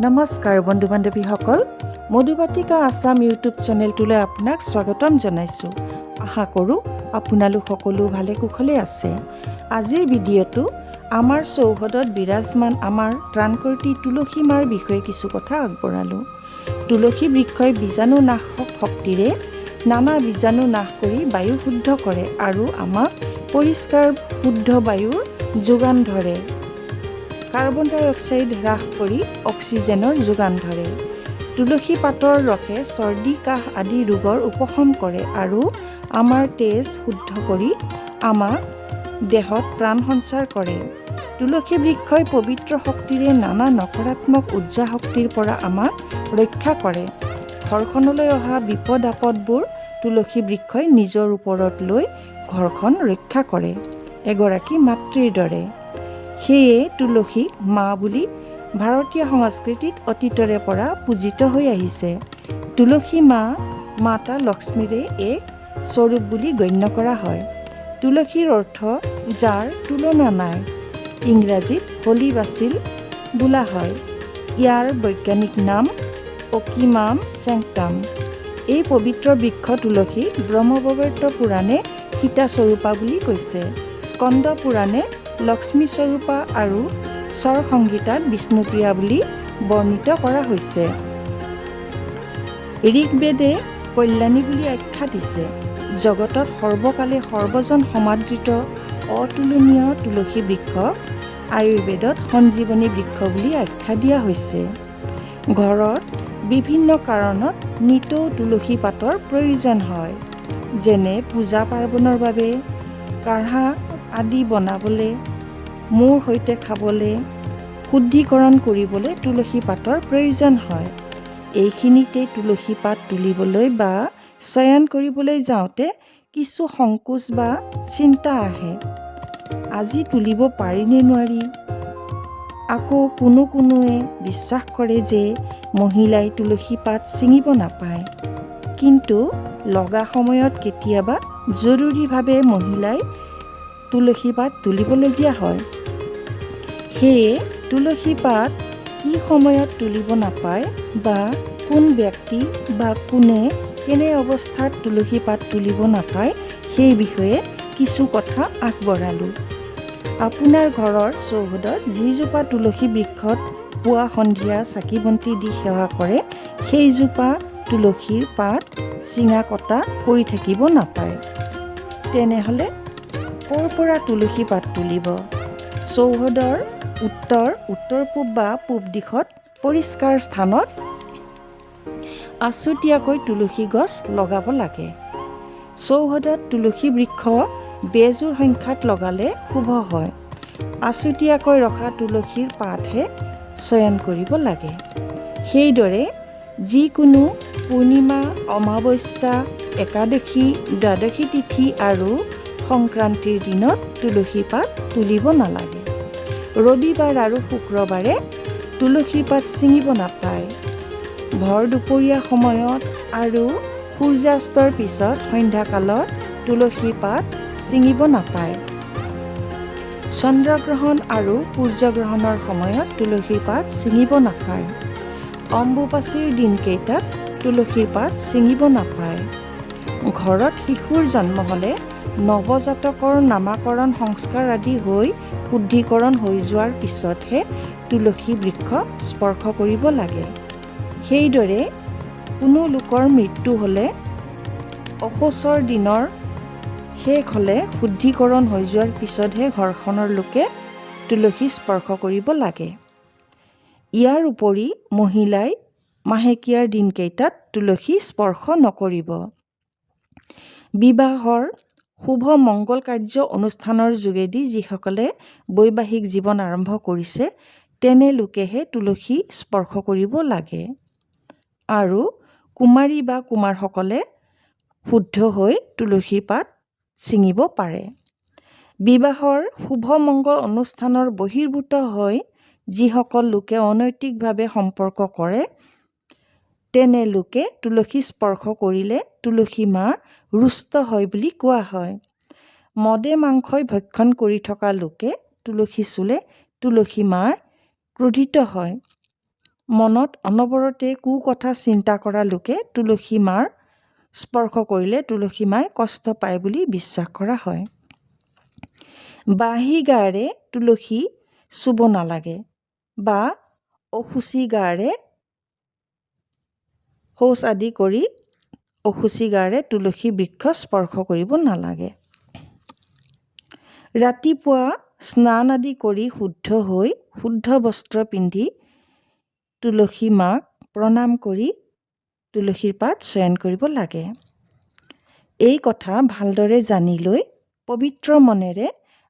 নমস্কাৰ বন্ধু বান্ধৱীসকল, মধুবাটিকা আছাম ইউটিউব চেনেলটোলৈ আপোনাক স্বাগতম জনাইছোঁ। আশা কৰোঁ আপোনালোক সকলো ভালে কুশলে আছে। আজিৰ ভিডিঅ'টো আমাৰ চৌহদত বিৰাজমান আমাৰ ত্ৰাণকৰ্ত্ৰী তুলসী মাৰ বিষয়ে কিছু কথা আগবঢ়ালোঁ। তুলসী বৃক্ষই বীজাণু নাশক শক্তিৰে নানা বীজাণু নাশ কৰি বায়ু শুদ্ধ কৰে আৰু আমাক পৰিষ্কাৰ শুদ্ধ বায়ুৰ যোগান ধৰে। কাৰ্বন ডাই অক্সাইড হ্ৰাস কৰি অক্সিজেনৰ যোগান ধৰে। তুলসী পাতৰ ৰসে চৰ্দি কাহ আদি ৰোগৰ উপশম কৰে আৰু আমাৰ তেজ শুদ্ধ কৰি আমাক দেহত প্ৰাণ সঞ্চাৰ কৰে। তুলসী বৃক্ষই পবিত্ৰ শক্তিৰে নানা নকাৰাত্মক উৰ্জা শক্তিৰ পৰা আমাক ৰক্ষা কৰে। ঘৰখনলৈ অহা বিপদ আপদবোৰ তুলসী বৃক্ষই নিজৰ ওপৰত লৈ ঘৰখন ৰক্ষা কৰে, এগৰাকী মাতৃৰ দৰে। সেয়ে তুলসীক মা বুলি ভাৰতীয় সংস্কৃতিত অতীতৰে পৰা পূজিত হৈ আহিছে। তুলসী মাতা লক্ষ্মীৰে এক স্বৰূপ বুলি গণ্য কৰা হয়। তুলসীৰ অৰ্থ যাৰ তুলনা নাই, ইংৰাজীত হোলি বাচিল বোলা হয়। ইয়াৰ বৈজ্ঞানিক নাম অকিমাম চেংটাম। এই পবিত্ৰ বৃক্ষ তুলসী ব্ৰহ্মবৈৱৰ্ত পুৰাণে সীতা স্বৰূপা বুলি কৈছে, স্কন্দ পুৰাণে লক্ষ্মী স্বৰূপা আৰু স্বৰ সংহিতাত বিষ্ণুপ্ৰিয়া বুলি বৰ্ণিত কৰা হৈছে। ঋগ্বেদে কল্যাণী বুলি আখ্যা দিছে। জগতত সৰ্বকালে সৰ্বজন সমাদৃত অতুলনীয় তুলসী বৃক্ষক আয়ুৰ্বেদত সঞ্জীৱনী বৃক্ষ বুলি আখ্যা দিয়া হৈছে। ঘৰত বিভিন্ন কাৰণত নিতৌ তুলসী পাতৰ প্ৰয়োজন হয়, যেনে পূজা পাৰ্বণৰ বাবে, কাঢ়া আদি বনাবলৈ, মূৰ সৈতে খাবলৈ, শুদ্ধিকৰণ কৰিবলৈ তুলসী পাতৰ প্ৰয়োজন হয়। এইখিনিতে তুলসী পাত তুলিবলৈ বা চয়ন কৰিবলৈ যাওঁতে কিছু সংকোচ বা চিন্তা আহে। আজি তুলিব পাৰিনে নোৱাৰি। আকৌ কোনোৱে বিশ্বাস কৰে যে মহিলাই তুলসী পাত ছিঙিব নাপায়, কিন্তু লগা সময়ত কেতিয়াবা জৰুৰীভাৱে মহিলাই তুলসী পাত তুলিবলগীয়া হয়। সেয়ে তুলসী পাত কি সময়ত তুলিব নাপায় বা কোন ব্যক্তি বা কোনে কেনে অৱস্থাত তুলসী পাত তুলিব নাপায় সেই বিষয়ে কিছু কথা আগবঢ়ালোঁ। আপোনাৰ ঘৰৰ চৌহদত যিজোপা তুলসী বৃক্ষত পুৱা সন্ধিয়া চাকি বন্তি দি সেৱা কৰে, সেইজোপা তুলসীৰ পাত চিঙা কটা কৰি থাকিব নাপায়। তেনেহ'লে ক'ৰ পৰা তুলসী পাত তুলিব? চৌহদৰ উত্তৰ পূব বা পূব দিশত পৰিষ্কাৰ স্থানত আছুতীয়াকৈ তুলসী গছ লগাব লাগে। চৌহদত তুলসী বৃক্ষ বেজোৰ সংখ্যাত লগালে শুভ হয়। আছুতীয়াকৈ ৰখা তুলসীৰ পাতহে চয়ন কৰিব লাগে। সেইদৰে যিকোনো পূৰ্ণিমা, অমাৱস্যা, একাদশী, দ্বাদশী তিথি আৰু সংক্ৰান্তিৰ দিনত তুলসী পাত তুলিব নালাগে। ৰবিবাৰ আৰু শুক্ৰবাৰে তুলসীৰ পাত ছিঙিব নাপায়। ভৰ দুপৰীয়া সময়ত আৰু সূৰ্যাস্তৰ পিছত সন্ধ্যাকালত তুলসীৰ পাত ছিঙিব নাপায়। চন্দ্ৰগ্ৰহণ আৰু সূৰ্যগ্ৰহণৰ সময়ত তুলসীৰ পাত ছিঙিব নাপায়। অম্বুবাচীৰ দিনকেইটাত তুলসীৰ পাত ছিঙিব নাপায়। ঘৰত শিশুৰ জন্ম হ'লে নৱজাতকৰ নামাকৰণ সংস্কাৰ আদি হৈ শুদ্ধিকৰণ হৈ যোৱাৰ পিছতহে তুলসী বৃক্ষ স্পৰ্শ কৰিব লাগে। সেইদৰে কোনো লোকৰ মৃত্যু হ'লে, অশৌচৰ দিনৰ শেষ হ'লে শুদ্ধিকৰণ হৈ যোৱাৰ পিছতহে ঘৰখনৰ লোকে তুলসী স্পৰ্শ কৰিব লাগে। ইয়াৰ উপৰি মহিলাই মাহেকীয়াৰ দিনকেইটাত তুলসী স্পৰ্শ নকৰিব। বিবাহৰ শুভ মংগল কাৰ্য অনুষ্ঠানৰ যোগেদি যিসকলে বৈবাহিক জীৱন আৰম্ভ কৰিছে, তেনে লোকেহে তুলসী স্পৰ্শ কৰিব লাগে। আৰু কুমাৰী বা কুমাৰসকলে শুদ্ধ হৈ তুলসীৰ পাত ছিঙিব পাৰে। বিবাহৰ শুভ মংগল অনুষ্ঠানৰ বহিৰ্ভূত হৈ যিসকল লোকে অনৈতিকভাৱে সম্পৰ্ক কৰে, তেনে লোকে তুলসী স্পৰ্শ কৰিলে তুলসী মা ৰুষ্ট হয় বুলি কোৱা হয়। মদে মাংসই ভক্ষণ কৰি থকা লোকে তুলসী চুলে তুলসী মা ক্ৰোধিত হয়। মনত অনবৰতে কথা চিন্তা কৰা লোকে তুলসী মাৰ স্পৰ্শ কৰিলে তুলসী মাই কষ্ট পায় বুলি বিশ্বাস কৰা হয়। বাঁহী গাৰে তুলসী চুব নালাগে বা অশুচি গাৰে শৌচ আদি কৰি অশুচি গাৰে তুলসী বৃক্ষ স্পৰ্শ কৰিব নালাগে। ৰাতিপুৱা স্নান আদি কৰি শুদ্ধ হৈ শুদ্ধ বস্ত্ৰ পিন্ধি তুলসী মাক প্ৰণাম কৰি তুলসীৰ পাত চয়ন কৰিব লাগে। এই কথা ভালদৰে জানি লৈ পবিত্ৰ মনেৰে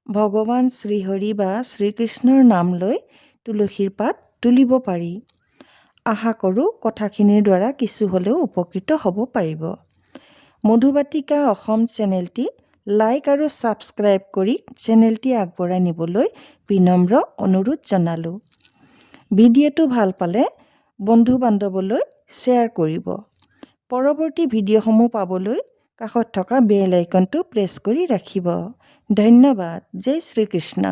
ভগৱান শ্ৰীহৰি বা শ্ৰীকৃষ্ণৰ নাম লৈ তুলসীৰ পাত তুলিব পাৰি। আশা কৰোঁ কথাখিনিৰ দ্বাৰা কিছু হ'লেও উপকৃত হ'ব পাৰিব। মধুবাটিকা অসম চেনেলটি লাইক আৰু ছাবস্ক্ৰাইব কৰি চেনেলটি আগবঢ়াই নিবলৈ বিনম্ৰ অনুৰোধ জনালোঁ। ভিডিঅ'টো ভাল পালে বন্ধু বান্ধৱলৈ শ্বেয়াৰ কৰিব। পৰৱৰ্তী ভিডিঅ'সমূহ পাবলৈ কাষত থকা বেল আইকনটো প্ৰেছ কৰি ৰাখিব। ধন্যবাদ। জয় শ্ৰীকৃষ্ণ।